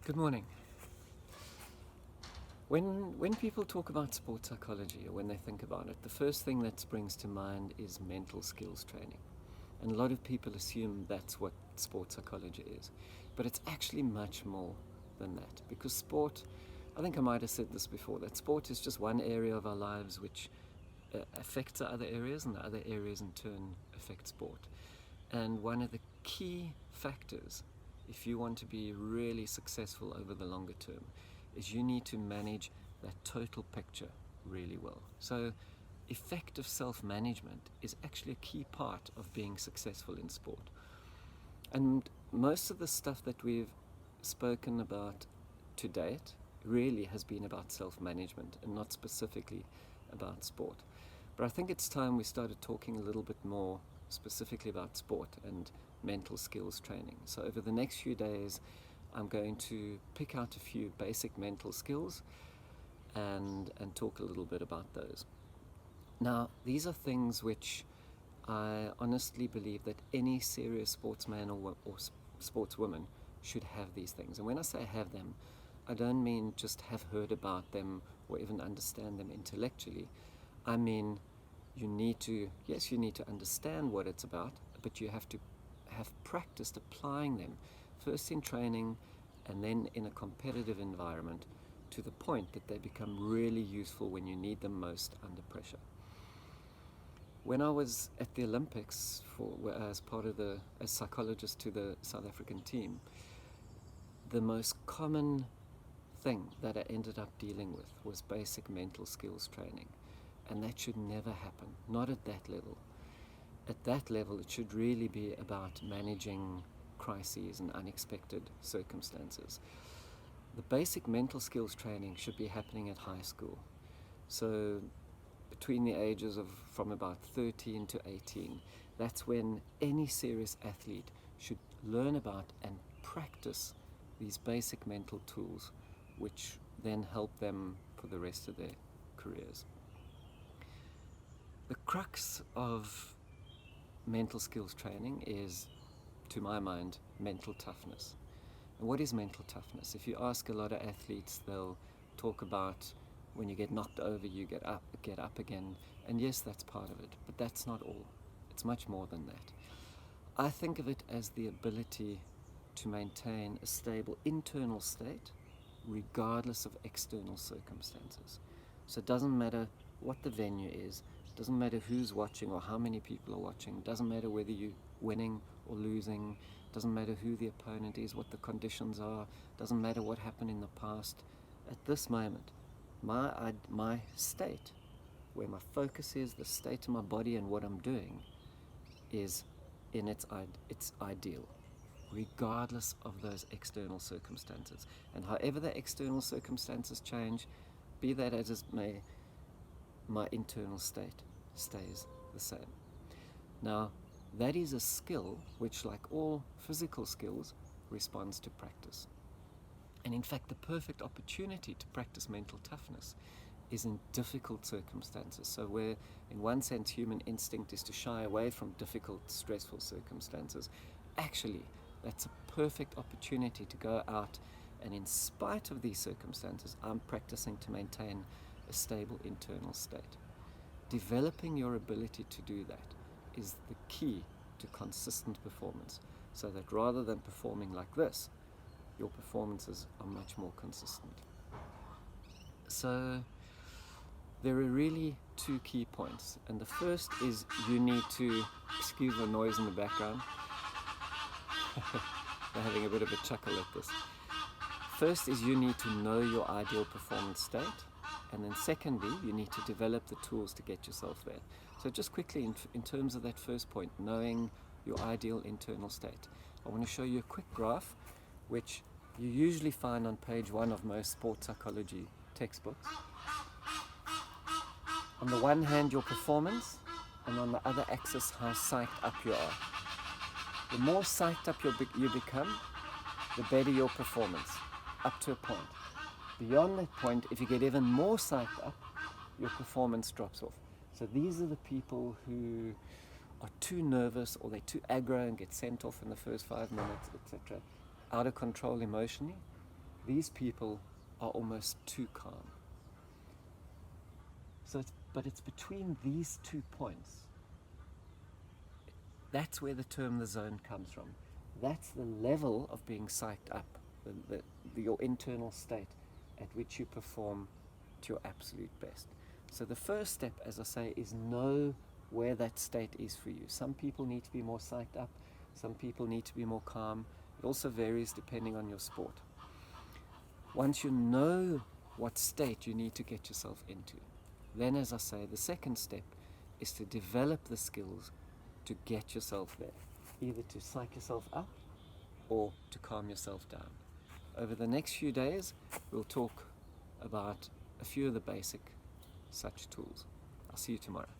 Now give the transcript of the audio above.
Good morning. When people talk about sports psychology, or when they think about it, the first thing that springs to mind is mental skills training. And a lot of people assume that's what sports psychology is. But it's actually much more than that. Because sport, I think I might have said this before, that sport is just one area of our lives which affects the other areas, and the other areas in turn affect sport. And one of the key factors, if you want to be really successful over the longer term, is you need to manage that total picture really well. So effective self-management is actually a key part of being successful in sport. And most of the stuff that we've spoken about to date really has been about self-management and not specifically about sport. But I think it's time we started talking a little bit more specifically about sport and mental skills training. So over the next few days, I'm going to pick out a few basic mental skills and talk a little bit about those. Now, these are things which I honestly believe that any serious sportsman or sportswoman should have these things. And when I say have them, I don't mean just have heard about them or even understand them intellectually. I mean, you need to understand what it's about, but you have to have practiced applying them, first in training and then in a competitive environment, to the point that they become really useful when you need them most under pressure. When I was at the Olympics as psychologist to the South African team, the most common thing that I ended up dealing with was basic mental skills training. And that should never happen, not at that level. At that level, it should really be about managing crises and unexpected circumstances. The basic mental skills training should be happening at high school. So between the ages of from about 13 to 18, that's when any serious athlete should learn about and practice these basic mental tools, which then help them for the rest of their careers. The crux of mental skills training is, to my mind, mental toughness. And what is mental toughness? If you ask a lot of athletes, they'll talk about when you get knocked over, you get up again. And yes, that's part of it, but that's not all. It's much more than that. I think of it as the ability to maintain a stable internal state regardless of external circumstances. So it doesn't matter what the venue is, doesn't matter who's watching or how many people are watching, doesn't matter whether you're winning or losing, doesn't matter who the opponent is, what the conditions are, doesn't matter what happened in the past. At this moment, my state, where my focus is, the state of my body and what I'm doing, is in its ideal, regardless of those external circumstances. And however the external circumstances change, be that as it may, my internal state stays the same. Now, that is a skill which, like all physical skills, responds to practice. And in fact, the perfect opportunity to practice mental toughness is in difficult circumstances. So where, in one sense, human instinct is to shy away from difficult, stressful circumstances, actually, that's a perfect opportunity to go out and, in spite of these circumstances, I'm practicing to maintain a stable internal state. Developing your ability to do that is the key to consistent performance, so that rather than performing like this, your performances are much more consistent. So there are really two key points, and the first is you need to, excuse the noise in the background, they're having a bit of a chuckle at this. First is you need to know your ideal performance state, and then secondly, you need to develop the tools to get yourself there. So just quickly, in terms of that first point, knowing your ideal internal state, I want to show you a quick graph which you usually find on page 1 of most sports psychology textbooks. On the one hand, your performance, and on the other axis, how psyched up you are. The more psyched up you become, the better your performance, up to a point. Beyond that point, if you get even more psyched up, your performance drops off. So these are the people who are too nervous, or they're too aggro and get sent off in the first 5 minutes, etc. Out of control emotionally. These people are almost too calm. But it's between these 2 points. That's where the term the zone comes from. That's the level of being psyched up, your internal state at which you perform to your absolute best. So the first step, as I say, is know where that state is for you. Some people need to be more psyched up, some people need to be more calm. It also varies depending on your sport. Once you know what state you need to get yourself into, then, as I say, the second step is to develop the skills to get yourself there, either to psych yourself up or to calm yourself down. Over the next few days, we'll talk about a few of the basic such tools. I'll see you tomorrow.